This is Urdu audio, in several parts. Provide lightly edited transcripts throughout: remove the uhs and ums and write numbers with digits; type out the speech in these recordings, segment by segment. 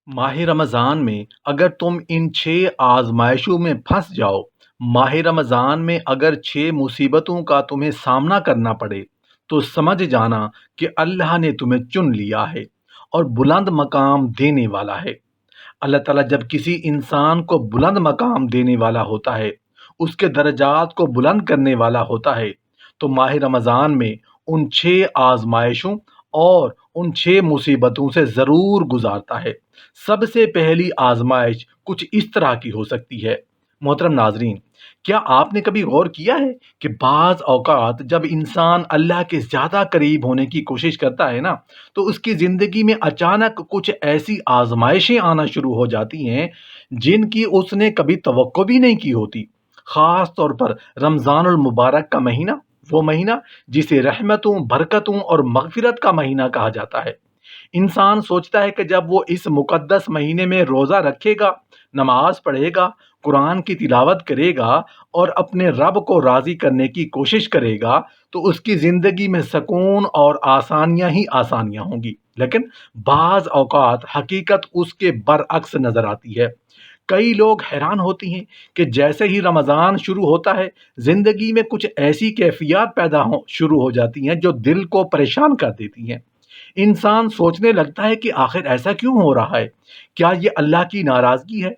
ماہ رمضان میں اگر تم ان 6 آزمائشوں میں پھنس جاؤ، ماہ رمضان میں اگر 6 مصیبتوں کا تمہیں سامنا کرنا پڑے، تو سمجھ جانا کہ اللہ نے تمہیں چن لیا ہے اور بلند مقام دینے والا ہے۔ اللہ تعالیٰ جب کسی انسان کو بلند مقام دینے والا ہوتا ہے، اس کے درجات کو بلند کرنے والا ہوتا ہے، تو ماہ رمضان میں ان 6 آزمائشوں اور ان 6 مصیبتوں سے ضرور گزارتا ہے۔ سب سے پہلی آزمائش کچھ اس طرح کی ہو سکتی ہے۔ محترم ناظرین، کیا آپ نے کبھی غور کیا ہے کہ بعض اوقات جب انسان اللہ کے زیادہ قریب ہونے کی کوشش کرتا ہے نا، تو اس کی زندگی میں اچانک کچھ ایسی آزمائشیں آنا شروع ہو جاتی ہیں جن کی اس نے کبھی توقع بھی نہیں کی ہوتی۔ خاص طور پر رمضان المبارک کا مہینہ، وہ مہینہ جسے رحمتوں، برکتوں اور مغفرت کا مہینہ کہا جاتا ہے۔ انسان سوچتا ہے کہ جب وہ اس مقدس مہینے میں روزہ رکھے گا، نماز پڑھے گا، قرآن کی تلاوت کرے گا اور اپنے رب کو راضی کرنے کی کوشش کرے گا، تو اس کی زندگی میں سکون اور آسانیاں ہی آسانیاں ہوں گی۔ لیکن بعض اوقات حقیقت اس کے برعکس نظر آتی ہے۔ کئی لوگ حیران ہوتی ہیں کہ جیسے ہی رمضان شروع ہوتا ہے، زندگی میں کچھ ایسی کیفیات شروع ہو جاتی ہیں جو دل کو پریشان کر دیتی ہیں۔ انسان سوچنے لگتا ہے کہ آخر ایسا کیوں ہو رہا ہے؟ کیا یہ اللہ کی ناراضگی ہے؟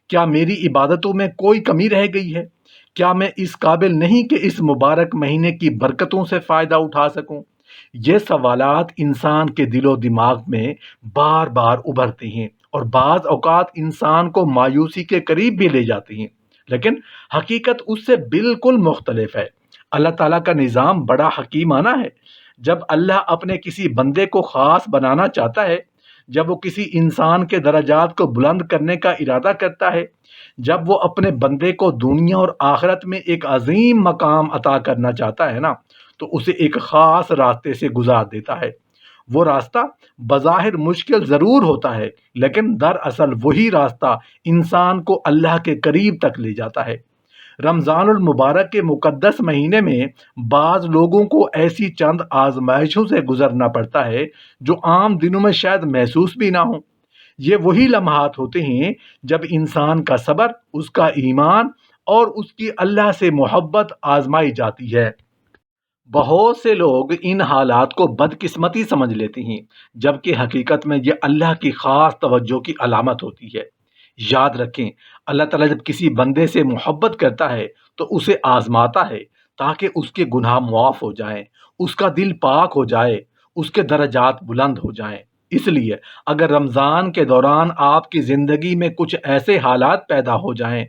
کیا میری عبادتوں میں کوئی کمی رہ گئی ہے؟ کیا میں اس قابل نہیں کہ اس مبارک مہینے کی برکتوں سے فائدہ اٹھا سکوں؟ یہ سوالات انسان کے دل و دماغ میں بار بار ابھرتے ہیں اور بعض اوقات انسان کو مایوسی کے قریب بھی لے جاتے ہیں۔ لیکن حقیقت اس سے بالکل مختلف ہے۔ اللہ تعالیٰ کا نظام بڑا حکیمانہ ہے۔ جب اللہ اپنے کسی بندے کو خاص بنانا چاہتا ہے، جب وہ کسی انسان کے درجات کو بلند کرنے کا ارادہ کرتا ہے، جب وہ اپنے بندے کو دنیا اور آخرت میں ایک عظیم مقام عطا کرنا چاہتا ہے نا، تو اسے ایک خاص راستے سے گزار دیتا ہے۔ وہ راستہ بظاہر مشکل ضرور ہوتا ہے، لیکن دراصل وہی راستہ انسان کو اللہ کے قریب تک لے جاتا ہے۔ رمضان المبارک کے مقدس مہینے میں بعض لوگوں کو ایسی چند آزمائشوں سے گزرنا پڑتا ہے جو عام دنوں میں شاید محسوس بھی نہ ہوں۔ یہ وہی لمحات ہوتے ہیں جب انسان کا صبر، اس کا ایمان اور اس کی اللہ سے محبت آزمائی جاتی ہے۔ بہت سے لوگ ان حالات کو بدقسمتی سمجھ لیتے ہیں، جبکہ حقیقت میں یہ اللہ کی خاص توجہ کی علامت ہوتی ہے۔ یاد رکھیں، اللہ تعالیٰ جب کسی بندے سے محبت کرتا ہے تو اسے آزماتا ہے تاکہ اس کے گناہ معاف ہو جائیں، اس کا دل پاک ہو جائے، اس کے درجات بلند ہو جائیں۔ اس لیے اگر رمضان کے دوران آپ کی زندگی میں کچھ ایسے حالات پیدا ہو جائیں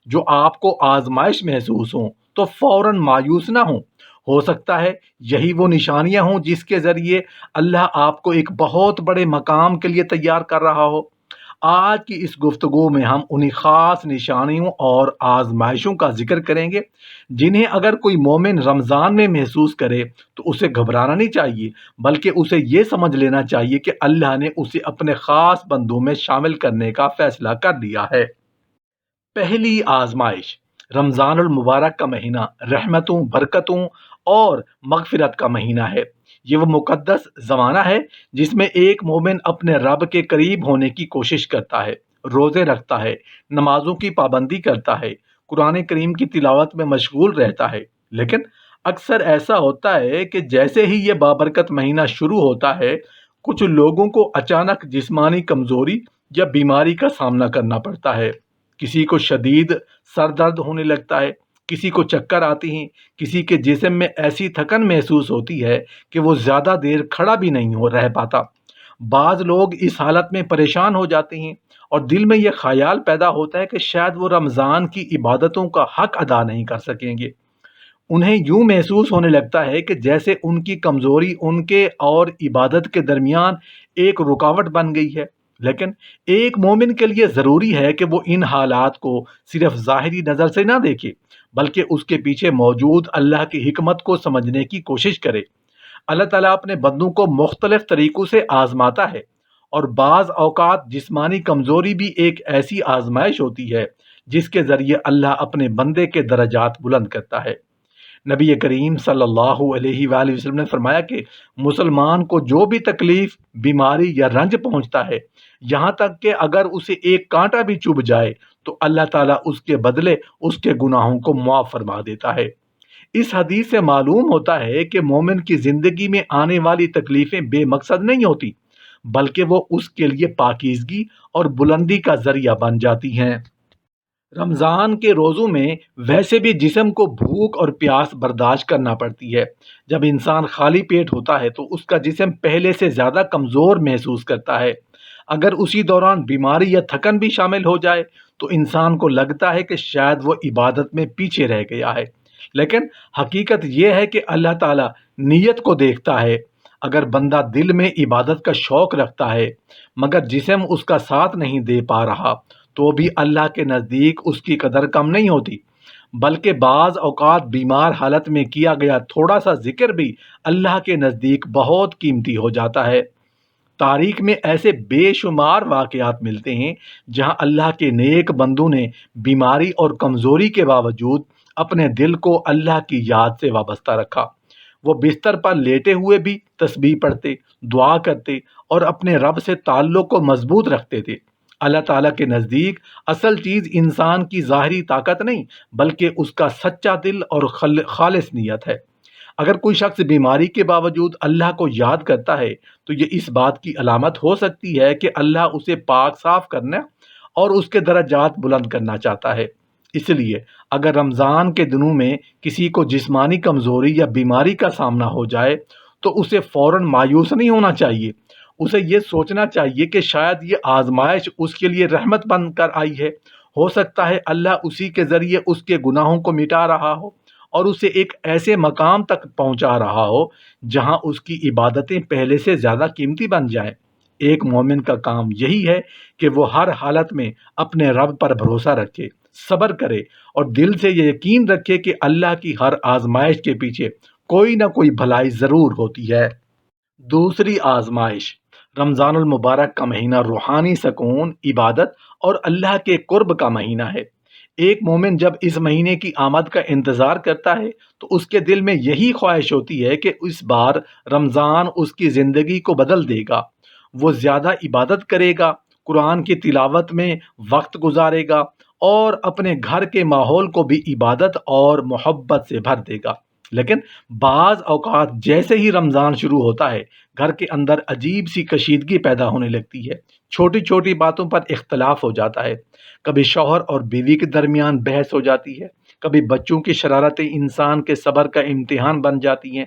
جو آپ کو آزمائش محسوس ہوں، تو فوراً مایوس نہ ہوں۔ ہو سکتا ہے یہی وہ نشانیاں ہوں جس کے ذریعے اللہ آپ کو ایک بہت بڑے مقام کے لیے تیار کر رہا ہو۔ آج کی اس گفتگو میں ہم انہی خاص نشانیوں اور آزمائشوں کا ذکر کریں گے جنہیں اگر کوئی مومن رمضان میں محسوس کرے تو اسے گھبرانا نہیں چاہیے، بلکہ اسے یہ سمجھ لینا چاہیے کہ اللہ نے اسے اپنے خاص بندوں میں شامل کرنے کا فیصلہ کر لیا ہے۔ پہلی آزمائش، رمضان المبارک کا مہینہ رحمتوں، برکتوں اور مغفرت کا مہینہ ہے۔ یہ وہ مقدس زمانہ ہے جس میں ایک مومن اپنے رب کے قریب ہونے کی کوشش کرتا ہے، روزے رکھتا ہے، نمازوں کی پابندی کرتا ہے، قرآن کریم کی تلاوت میں مشغول رہتا ہے۔ لیکن اکثر ایسا ہوتا ہے کہ جیسے ہی یہ بابرکت مہینہ شروع ہوتا ہے، کچھ لوگوں کو اچانک جسمانی کمزوری یا بیماری کا سامنا کرنا پڑتا ہے۔ کسی کو شدید سر درد ہونے لگتا ہے، کسی کو چکر آتی ہیں، کسی کے جسم میں ایسی تھکن محسوس ہوتی ہے کہ وہ زیادہ دیر کھڑا بھی نہیں رہ پاتا۔ بعض لوگ اس حالت میں پریشان ہو جاتے ہیں اور دل میں یہ خیال پیدا ہوتا ہے کہ شاید وہ رمضان کی عبادتوں کا حق ادا نہیں کر سکیں گے۔ انہیں یوں محسوس ہونے لگتا ہے کہ جیسے ان کی کمزوری ان کے اور عبادت کے درمیان ایک رکاوٹ بن گئی ہے۔ لیکن ایک مومن کے لیے ضروری ہے کہ وہ ان حالات کو صرف ظاہری نظر سے نہ دیکھے، بلکہ اس کے پیچھے موجود اللہ کی حکمت کو سمجھنے کی کوشش کرے۔ اللہ تعالیٰ اپنے بندوں کو مختلف طریقوں سے آزماتا ہے، اور بعض اوقات جسمانی کمزوری بھی ایک ایسی آزمائش ہوتی ہے جس کے ذریعے اللہ اپنے بندے کے درجات بلند کرتا ہے۔ نبی کریم صلی اللہ علیہ وآلہ وسلم نے فرمایا کہ مسلمان کو جو بھی تکلیف، بیماری یا رنج پہنچتا ہے، یہاں تک کہ اگر اسے ایک کانٹا بھی چبھ جائے، تو اللہ تعالیٰ اس کے بدلے اس کے گناہوں کو معاف فرما دیتا ہے۔ اس حدیث سے معلوم ہوتا ہے کہ مومن کی زندگی میں آنے والی تکلیفیں بے مقصد نہیں ہوتی، بلکہ وہ اس کے لیے پاکیزگی اور بلندی کا ذریعہ بن جاتی ہیں۔ رمضان کے روزوں میں ویسے بھی جسم کو بھوک اور پیاس برداشت کرنا پڑتی ہے۔ جب انسان خالی پیٹ ہوتا ہے تو اس کا جسم پہلے سے زیادہ کمزور محسوس کرتا ہے۔ اگر اسی دوران بیماری یا تھکن بھی شامل ہو جائے تو انسان کو لگتا ہے کہ شاید وہ عبادت میں پیچھے رہ گیا ہے۔ لیکن حقیقت یہ ہے کہ اللہ تعالیٰ نیت کو دیکھتا ہے۔ اگر بندہ دل میں عبادت کا شوق رکھتا ہے مگر جسم اس کا ساتھ نہیں دے پا رہا، تو بھی اللہ کے نزدیک اس کی قدر کم نہیں ہوتی، بلکہ بعض اوقات بیمار حالت میں کیا گیا تھوڑا سا ذکر بھی اللہ کے نزدیک بہت قیمتی ہو جاتا ہے۔ تاریخ میں ایسے بے شمار واقعات ملتے ہیں جہاں اللہ کے نیک بندوں نے بیماری اور کمزوری کے باوجود اپنے دل کو اللہ کی یاد سے وابستہ رکھا۔ وہ بستر پر لیٹے ہوئے بھی تسبیح پڑھتے، دعا کرتے اور اپنے رب سے تعلق کو مضبوط رکھتے تھے۔ اللہ تعالیٰ کے نزدیک اصل چیز انسان کی ظاہری طاقت نہیں، بلکہ اس کا سچا دل اور خالص نیت ہے۔ اگر کوئی شخص بیماری کے باوجود اللہ کو یاد کرتا ہے تو یہ اس بات کی علامت ہو سکتی ہے کہ اللہ اسے پاک صاف کرنا اور اس کے درجات بلند کرنا چاہتا ہے۔ اس لیے اگر رمضان کے دنوں میں کسی کو جسمانی کمزوری یا بیماری کا سامنا ہو جائے تو اسے فوراً مایوس نہیں ہونا چاہیے۔ اسے یہ سوچنا چاہیے کہ شاید یہ آزمائش اس کے لیے رحمت بن کر آئی ہے۔ ہو سکتا ہے اللہ اسی کے ذریعے اس کے گناہوں کو مٹا رہا ہو اور اسے ایک ایسے مقام تک پہنچا رہا ہو جہاں اس کی عبادتیں پہلے سے زیادہ قیمتی بن جائیں۔ ایک مومن کا کام یہی ہے کہ وہ ہر حالت میں اپنے رب پر بھروسہ رکھے، صبر کرے اور دل سے یہ یقین رکھے کہ اللہ کی ہر آزمائش کے پیچھے کوئی نہ کوئی بھلائی ضرور ہوتی ہے۔ دوسری آزمائش، رمضان المبارک کا مہینہ روحانی سکون، عبادت اور اللہ کے قرب کا مہینہ ہے۔ ایک مومن جب اس مہینے کی آمد کا انتظار کرتا ہے تو اس کے دل میں یہی خواہش ہوتی ہے کہ اس بار رمضان اس کی زندگی کو بدل دے گا۔ وہ زیادہ عبادت کرے گا، قرآن کی تلاوت میں وقت گزارے گا اور اپنے گھر کے ماحول کو بھی عبادت اور محبت سے بھر دے گا۔ لیکن بعض اوقات جیسے ہی رمضان شروع ہوتا ہے، گھر کے اندر عجیب سی کشیدگی پیدا ہونے لگتی ہے۔ چھوٹی چھوٹی باتوں پر اختلاف ہو جاتا ہے۔ کبھی شوہر اور بیوی کے درمیان بحث ہو جاتی ہے، کبھی بچوں کی شرارتیں انسان کے صبر کا امتحان بن جاتی ہیں،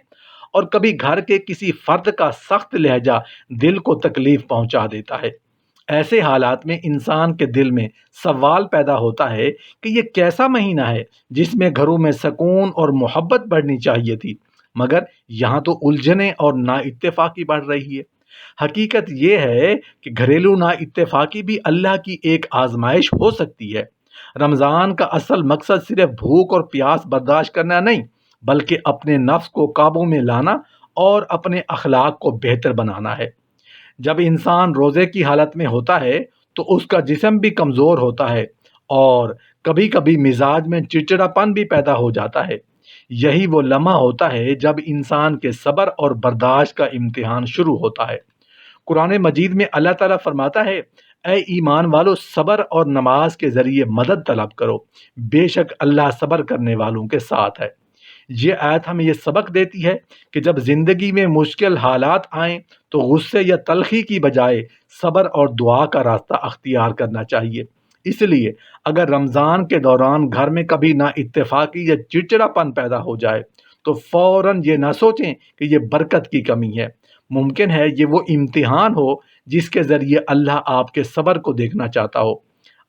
اور کبھی گھر کے کسی فرد کا سخت لہجہ دل کو تکلیف پہنچا دیتا ہے۔ ایسے حالات میں انسان کے دل میں سوال پیدا ہوتا ہے کہ یہ کیسا مہینہ ہے جس میں گھروں میں سکون اور محبت بڑھنی چاہیے تھی، مگر یہاں تو الجھنیں اور نا اتفاقی بڑھ رہی ہے۔ حقیقت یہ ہے کہ گھریلو نا اتفاقی بھی اللہ کی ایک آزمائش ہو سکتی ہے۔ رمضان کا اصل مقصد صرف بھوک اور پیاس برداشت کرنا نہیں، بلکہ اپنے نفس کو قابو میں لانا اور اپنے اخلاق کو بہتر بنانا ہے۔ جب انسان روزے کی حالت میں ہوتا ہے تو اس کا جسم بھی کمزور ہوتا ہے اور کبھی کبھی مزاج میں چڑچڑاپن بھی پیدا ہو جاتا ہے۔ یہی وہ لمحہ ہوتا ہے جب انسان کے صبر اور برداشت کا امتحان شروع ہوتا ہے۔ قرآن مجید میں اللہ تعالیٰ فرماتا ہے، اے ایمان والو، صبر اور نماز کے ذریعے مدد طلب کرو، بے شک اللہ صبر کرنے والوں کے ساتھ ہے۔ یہ آیت ہمیں یہ سبق دیتی ہے کہ جب زندگی میں مشکل حالات آئیں تو غصے یا تلخی کی بجائے صبر اور دعا کا راستہ اختیار کرنا چاہیے۔ اس لیے اگر رمضان کے دوران گھر میں کبھی نا اتفاقی یا چڑچڑاپن پیدا ہو جائے تو فوراً یہ نہ سوچیں کہ یہ برکت کی کمی ہے۔ ممکن ہے یہ وہ امتحان ہو جس کے ذریعے اللہ آپ کے صبر کو دیکھنا چاہتا ہو۔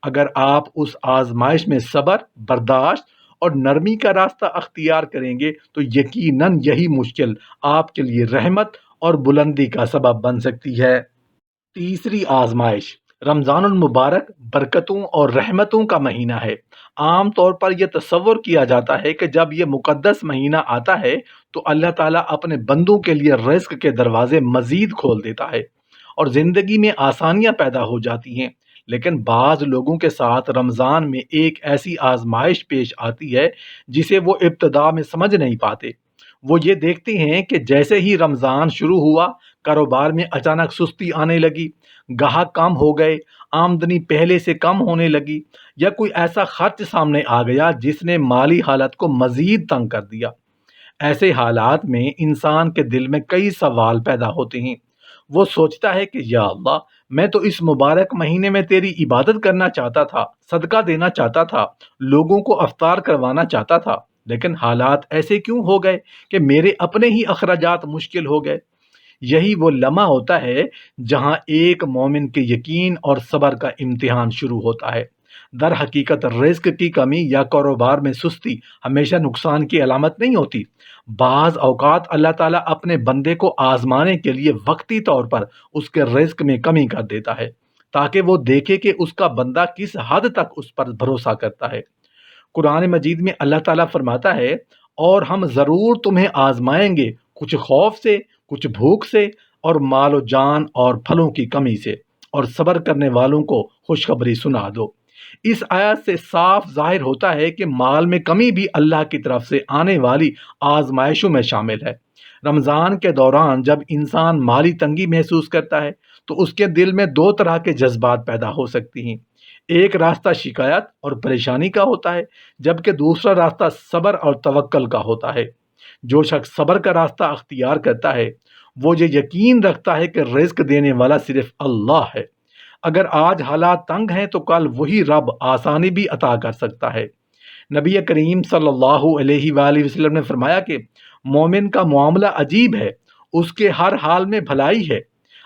اگر آپ اس آزمائش میں صبر، برداشت اور نرمی کا راستہ اختیار کریں گے تو یقیناً یہی مشکل آپ کے لیے رحمت اور بلندی کا سبب بن سکتی ہے۔ تیسری آزمائش، رمضان المبارک برکتوں اور رحمتوں کا مہینہ ہے۔ عام طور پر یہ تصور کیا جاتا ہے کہ جب یہ مقدس مہینہ آتا ہے تو اللہ تعالیٰ اپنے بندوں کے لیے رزق کے دروازے مزید کھول دیتا ہے اور زندگی میں آسانیاں پیدا ہو جاتی ہیں۔ لیکن بعض لوگوں کے ساتھ رمضان میں ایک ایسی آزمائش پیش آتی ہے جسے وہ ابتدا میں سمجھ نہیں پاتے۔ وہ یہ دیکھتے ہیں کہ جیسے ہی رمضان شروع ہوا، کاروبار میں اچانک سستی آنے لگی، گاہک کم ہو گئے، آمدنی پہلے سے کم ہونے لگی، یا کوئی ایسا خرچ سامنے آ گیا جس نے مالی حالت کو مزید تنگ کر دیا۔ ایسے حالات میں انسان کے دل میں کئی سوال پیدا ہوتے ہیں۔ وہ سوچتا ہے کہ یا اللہ، میں تو اس مبارک مہینے میں تیری عبادت کرنا چاہتا تھا، صدقہ دینا چاہتا تھا، لوگوں کو افطار کروانا چاہتا تھا، لیکن حالات ایسے کیوں ہو گئے کہ میرے اپنے ہی اخراجات مشکل ہو گئے؟ یہی وہ لمحہ ہوتا ہے جہاں ایک مومن کے یقین اور صبر کا امتحان شروع ہوتا ہے۔ در حقیقت رزق کی کمی یا کاروبار میں سستی ہمیشہ نقصان کی علامت نہیں ہوتی۔ بعض اوقات اللہ تعالیٰ اپنے بندے کو آزمانے کے لیے وقتی طور پر اس کے رزق میں کمی کر دیتا ہے، تاکہ وہ دیکھے کہ اس کا بندہ کس حد تک اس پر بھروسہ کرتا ہے۔ قرآن مجید میں اللہ تعالیٰ فرماتا ہے، اور ہم ضرور تمہیں آزمائیں گے، کچھ خوف سے، کچھ بھوک سے، اور مال و جان اور پھلوں کی کمی سے، اور صبر کرنے والوں کو خوشخبری سنا دو۔ اس آیت سے صاف ظاہر ہوتا ہے کہ مال میں کمی بھی اللہ کی طرف سے آنے والی آزمائشوں میں شامل ہے۔ رمضان کے دوران جب انسان مالی تنگی محسوس کرتا ہے تو اس کے دل میں دو طرح کے جذبات پیدا ہو سکتی ہیں۔ ایک راستہ شکایت اور پریشانی کا ہوتا ہے، جبکہ دوسرا راستہ صبر اور توکل کا ہوتا ہے۔ جو شخص صبر کا راستہ اختیار کرتا ہے وہ یہ یقین رکھتا ہے کہ رزق دینے والا صرف اللہ ہے۔ اگر آج حالات تنگ ہیں تو کل وہی رب آسانی بھی عطا کر سکتا ہے۔ نبی کریم صلی اللہ علیہ وآلہ وسلم نے فرمایا کہ مومن کا معاملہ عجیب ہے، اس کے ہر حال میں بھلائی ہے۔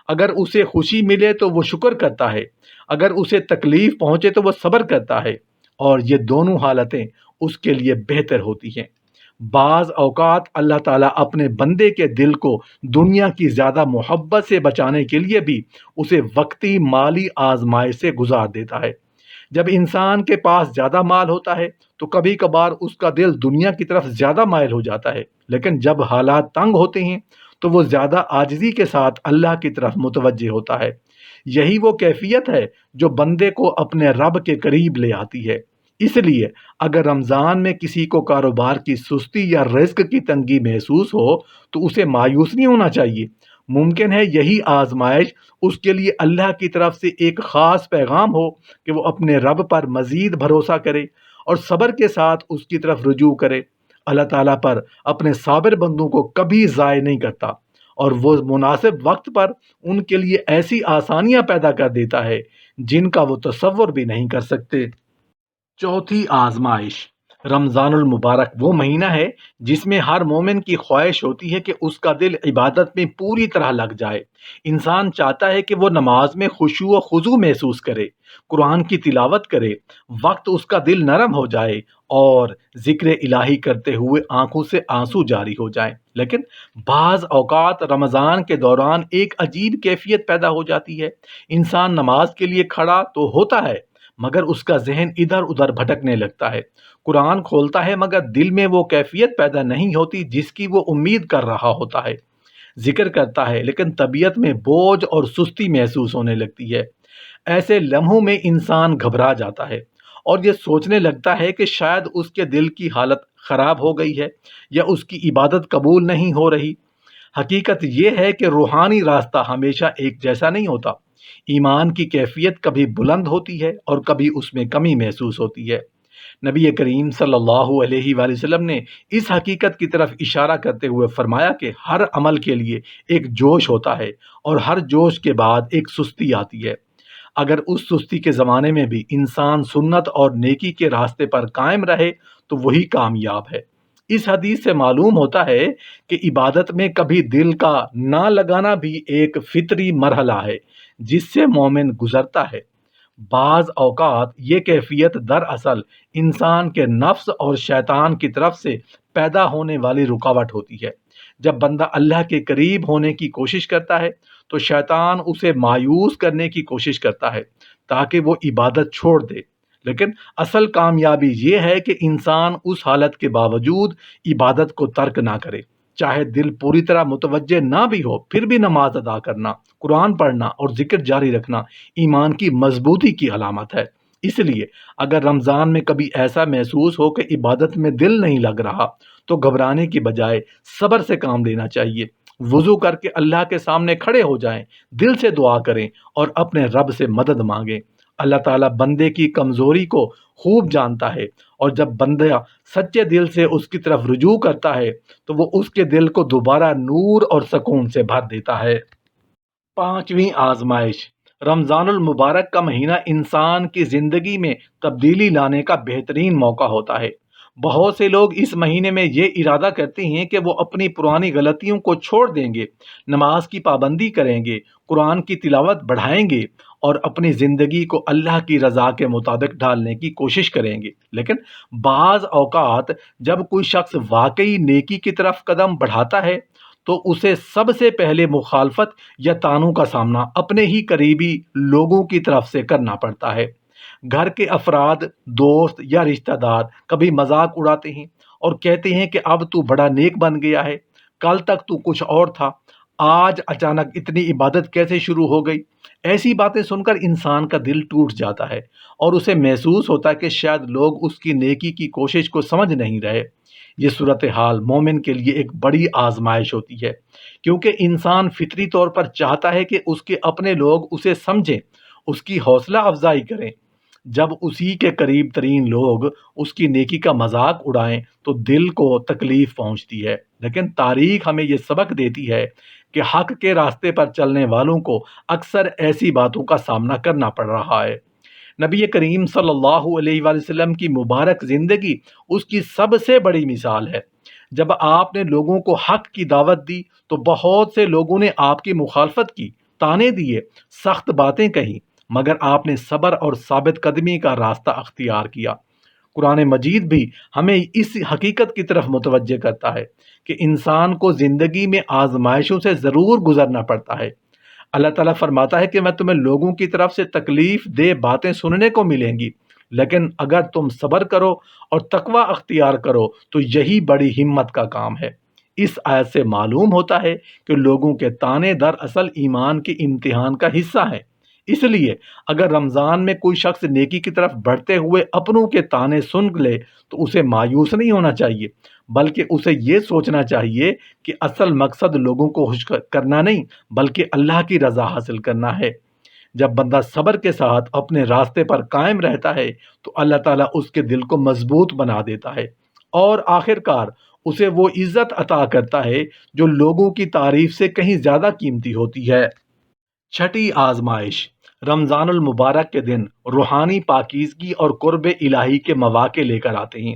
اگر اسے خوشی ملے تو وہ شکر کرتا ہے، اگر اسے تکلیف پہنچے تو وہ صبر کرتا ہے، اور یہ دونوں حالتیں اس کے لیے بہتر ہوتی ہیں۔ بعض اوقات اللہ تعالیٰ اپنے بندے کے دل کو دنیا کی زیادہ محبت سے بچانے کے لیے بھی اسے وقتی مالی آزمائش سے گزار دیتا ہے۔ جب انسان کے پاس زیادہ مال ہوتا ہے تو کبھی کبھار اس کا دل دنیا کی طرف زیادہ مائل ہو جاتا ہے، لیکن جب حالات تنگ ہوتے ہیں تو وہ زیادہ عاجزی کے ساتھ اللہ کی طرف متوجہ ہوتا ہے۔ یہی وہ کیفیت ہے جو بندے کو اپنے رب کے قریب لے آتی ہے۔ اس لیے اگر رمضان میں کسی کو کاروبار کی سستی یا رزق کی تنگی محسوس ہو تو اسے مایوس نہیں ہونا چاہیے۔ ممکن ہے یہی آزمائش اس کے لیے اللہ کی طرف سے ایک خاص پیغام ہو کہ وہ اپنے رب پر مزید بھروسہ کرے اور صبر کے ساتھ اس کی طرف رجوع کرے۔ اللہ تعالیٰ پر اپنے صابر بندوں کو کبھی ضائع نہیں کرتا، اور وہ مناسب وقت پر ان کے لیے ایسی آسانیاں پیدا کر دیتا ہے جن کا وہ تصور بھی نہیں کر سکتے۔ چوتھی آزمائش۔ رمضان المبارک وہ مہینہ ہے جس میں ہر مومن کی خواہش ہوتی ہے کہ اس کا دل عبادت میں پوری طرح لگ جائے۔ انسان چاہتا ہے کہ وہ نماز میں خشوع و خضوع محسوس کرے، قرآن کی تلاوت کرے، وقت اس کا دل نرم ہو جائے اور ذکر الہی کرتے ہوئے آنکھوں سے آنسو جاری ہو جائیں۔ لیکن بعض اوقات رمضان کے دوران ایک عجیب کیفیت پیدا ہو جاتی ہے۔ انسان نماز کے لیے کھڑا تو ہوتا ہے مگر اس کا ذہن ادھر ادھر بھٹکنے لگتا ہے۔ قرآن کھولتا ہے مگر دل میں وہ کیفیت پیدا نہیں ہوتی جس کی وہ امید کر رہا ہوتا ہے۔ ذکر کرتا ہے لیکن طبیعت میں بوجھ اور سستی محسوس ہونے لگتی ہے۔ ایسے لمحوں میں انسان گھبرا جاتا ہے اور یہ سوچنے لگتا ہے کہ شاید اس کے دل کی حالت خراب ہو گئی ہے یا اس کی عبادت قبول نہیں ہو رہی۔ حقیقت یہ ہے کہ روحانی راستہ ہمیشہ ایک جیسا نہیں ہوتا۔ ایمان کی کیفیت کبھی بلند ہوتی ہے اور کبھی اس میں کمی محسوس ہوتی ہے۔ نبی کریم صلی اللہ علیہ وآلہ وسلم نے اس حقیقت کی طرف اشارہ کرتے ہوئے فرمایا کہ ہر عمل کے لیے ایک جوش ہوتا ہے اور ہر جوش کے بعد ایک سستی آتی ہے۔ اگر اس سستی کے زمانے میں بھی انسان سنت اور نیکی کے راستے پر قائم رہے تو وہی کامیاب ہے۔ اس حدیث سے معلوم ہوتا ہے کہ عبادت میں کبھی دل کا نہ لگانا بھی ایک فطری مرحلہ ہے جس سے مومن گزرتا ہے۔ بعض اوقات یہ کیفیت دراصل انسان کے نفس اور شیطان کی طرف سے پیدا ہونے والی رکاوٹ ہوتی ہے۔ جب بندہ اللہ کے قریب ہونے کی کوشش کرتا ہے تو شیطان اسے مایوس کرنے کی کوشش کرتا ہے تاکہ وہ عبادت چھوڑ دے، لیکن اصل کامیابی یہ ہے کہ انسان اس حالت کے باوجود عبادت کو ترک نہ کرے۔ چاہے دل پوری طرح متوجہ نہ بھی ہو پھر بھی نماز ادا کرنا، قرآن پڑھنا اور ذکر جاری رکھنا ایمان کی مضبوطی کی علامت ہے۔ اس لیے اگر رمضان میں کبھی ایسا محسوس ہو کہ عبادت میں دل نہیں لگ رہا تو گھبرانے کی بجائے صبر سے کام لینا چاہیے۔ وضو کر کے اللہ کے سامنے کھڑے ہو جائیں، دل سے دعا کریں اور اپنے رب سے مدد مانگیں۔ اللہ تعالیٰ بندے کی کمزوری کو خوب جانتا ہے، اور جب بندہ سچے دل سے اس کی طرف رجوع کرتا ہے تو وہ اس کے دل کو دوبارہ نور اور سکون سے بھر دیتا ہے۔ پانچویں آزمائش۔ رمضان المبارک کا مہینہ انسان کی زندگی میں تبدیلی لانے کا بہترین موقع ہوتا ہے۔ بہت سے لوگ اس مہینے میں یہ ارادہ کرتے ہیں کہ وہ اپنی پرانی غلطیوں کو چھوڑ دیں گے، نماز کی پابندی کریں گے، قرآن کی تلاوت بڑھائیں گے اور اپنی زندگی کو اللہ کی رضا کے مطابق ڈھالنے کی کوشش کریں گے۔ لیکن بعض اوقات جب کوئی شخص واقعی نیکی کی طرف قدم بڑھاتا ہے تو اسے سب سے پہلے مخالفت یا طعنوں کا سامنا اپنے ہی قریبی لوگوں کی طرف سے کرنا پڑتا ہے۔ گھر کے افراد، دوست یا رشتہ دار کبھی مذاق اڑاتے ہیں اور کہتے ہیں کہ اب تو بڑا نیک بن گیا ہے، کل تک تو کچھ اور تھا، آج اچانک اتنی عبادت کیسے شروع ہو گئی؟ ایسی باتیں سن کر انسان کا دل ٹوٹ جاتا ہے اور اسے محسوس ہوتا ہے کہ شاید لوگ اس کی نیکی کی کوشش کو سمجھ نہیں رہے۔ یہ صورتحال مومن کے لیے ایک بڑی آزمائش ہوتی ہے، کیونکہ انسان فطری طور پر چاہتا ہے کہ اس کے اپنے لوگ اسے سمجھیں، اس کی حوصلہ افزائی کریں۔ جب اسی کے قریب ترین لوگ اس کی نیکی کا مذاق اڑائیں تو دل کو تکلیف پہنچتی ہے، لیکن تاریخ ہمیں یہ سبق دیتی ہے کہ حق کے راستے پر چلنے والوں کو اکثر ایسی باتوں کا سامنا کرنا پڑ رہا ہے۔ نبی کریم صلی اللہ علیہ وآلہ وسلم کی مبارک زندگی اس کی سب سے بڑی مثال ہے۔ جب آپ نے لوگوں کو حق کی دعوت دی تو بہت سے لوگوں نے آپ کی مخالفت کی، طعنے دیے، سخت باتیں کہیں، مگر آپ نے صبر اور ثابت قدمی کا راستہ اختیار کیا۔ قرآن مجید بھی ہمیں اس حقیقت کی طرف متوجہ کرتا ہے کہ انسان کو زندگی میں آزمائشوں سے ضرور گزرنا پڑتا ہے۔ اللہ تعالیٰ فرماتا ہے کہ میں تمہیں لوگوں کی طرف سے تکلیف دہ باتیں سننے کو ملیں گی، لیکن اگر تم صبر کرو اور تقوی اختیار کرو تو یہی بڑی ہمت کا کام ہے۔ اس آیت سے معلوم ہوتا ہے کہ لوگوں کے طعنے دراصل ایمان کے امتحان کا حصہ ہیں۔ اس لیے اگر رمضان میں کوئی شخص نیکی کی طرف بڑھتے ہوئے اپنوں کے طعنے سن لے تو اسے مایوس نہیں ہونا چاہیے، بلکہ اسے یہ سوچنا چاہیے کہ اصل مقصد لوگوں کو خوش کرنا نہیں بلکہ اللہ کی رضا حاصل کرنا ہے۔ جب بندہ صبر کے ساتھ اپنے راستے پر قائم رہتا ہے تو اللہ تعالیٰ اس کے دل کو مضبوط بنا دیتا ہے اور آخر کار اسے وہ عزت عطا کرتا ہے جو لوگوں کی تعریف سے کہیں زیادہ قیمتی ہوتی ہے۔ چھٹی آزمائش۔ رمضان المبارک کے دن روحانی پاکیزگی اور قرب الہی کے مواقع لے کر آتے ہیں۔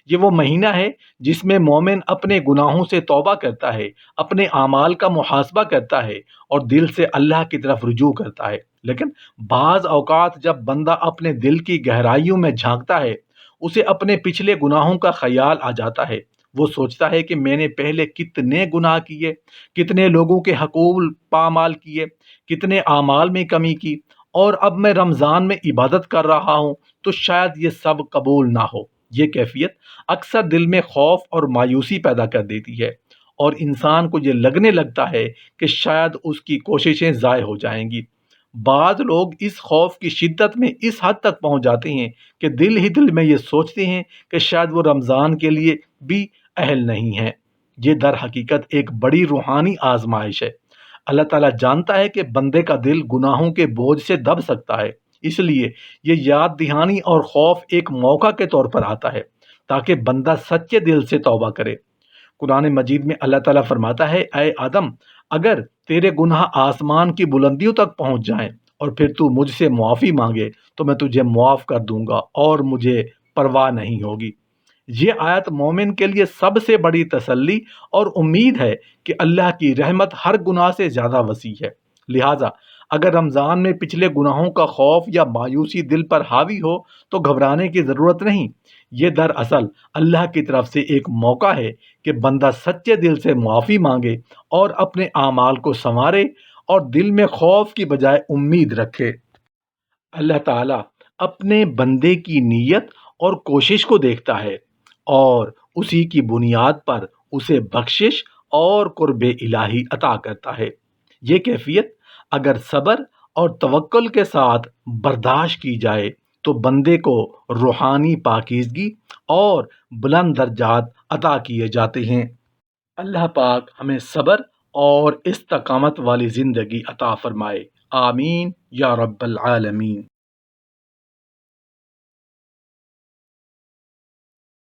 یہ وہ مہینہ ہے جس میں مومن اپنے گناہوں سے توبہ کرتا ہے، اپنے اعمال کا محاسبہ کرتا ہے اور دل سے اللہ کی طرف رجوع کرتا ہے۔ لیکن بعض اوقات جب بندہ اپنے دل کی گہرائیوں میں جھانکتا ہے، اسے اپنے پچھلے گناہوں کا خیال آ جاتا ہے۔ وہ سوچتا ہے کہ میں نے پہلے کتنے گناہ کیے، کتنے لوگوں کے حقوق پامال کیے، کتنے اعمال میں کمی کی، اور اب میں رمضان میں عبادت کر رہا ہوں تو شاید یہ سب قبول نہ ہو۔ یہ کیفیت اکثر دل میں خوف اور مایوسی پیدا کر دیتی ہے اور انسان کو یہ لگنے لگتا ہے کہ شاید اس کی کوششیں ضائع ہو جائیں گی۔ بعض لوگ اس خوف کی شدت میں اس حد تک پہنچ جاتے ہیں کہ دل ہی دل میں یہ سوچتے ہیں کہ شاید وہ رمضان کے لیے بھی اہل نہیں ہیں۔ یہ در حقیقت ایک بڑی روحانی آزمائش ہے۔ اللہ تعالیٰ جانتا ہے کہ بندے کا دل گناہوں کے بوجھ سے دب سکتا ہے، اس لیے یہ یاد دہانی اور خوف ایک موقع کے طور پر آتا ہے تاکہ بندہ سچے دل سے توبہ کرے۔ قرآن مجید میں اللہ تعالیٰ فرماتا ہے، اے آدم، اگر تیرے گناہ آسمان کی بلندیوں تک پہنچ جائیں اور پھر تو مجھ سے معافی مانگے تو میں تجھے معاف کر دوں گا اور مجھے پرواہ نہیں ہوگی۔ یہ آیت مومن کے لیے سب سے بڑی تسلی اور امید ہے کہ اللہ کی رحمت ہر گناہ سے زیادہ وسیع ہے۔ لہٰذا اگر رمضان میں پچھلے گناہوں کا خوف یا مایوسی دل پر حاوی ہو تو گھبرانے کی ضرورت نہیں۔ یہ دراصل اللہ کی طرف سے ایک موقع ہے کہ بندہ سچے دل سے معافی مانگے اور اپنے اعمال کو سنوارے اور دل میں خوف کی بجائے امید رکھے۔ اللہ تعالیٰ اپنے بندے کی نیت اور کوشش کو دیکھتا ہے اور اسی کی بنیاد پر اسے بخشش اور قرب الہی عطا کرتا ہے۔ یہ کیفیت اگر صبر اور توکل کے ساتھ برداشت کی جائے تو بندے کو روحانی پاکیزگی اور بلند درجات عطا کیے جاتے ہیں۔ اللہ پاک ہمیں صبر اور استقامت والی زندگی عطا فرمائے، آمین یا رب العالمین۔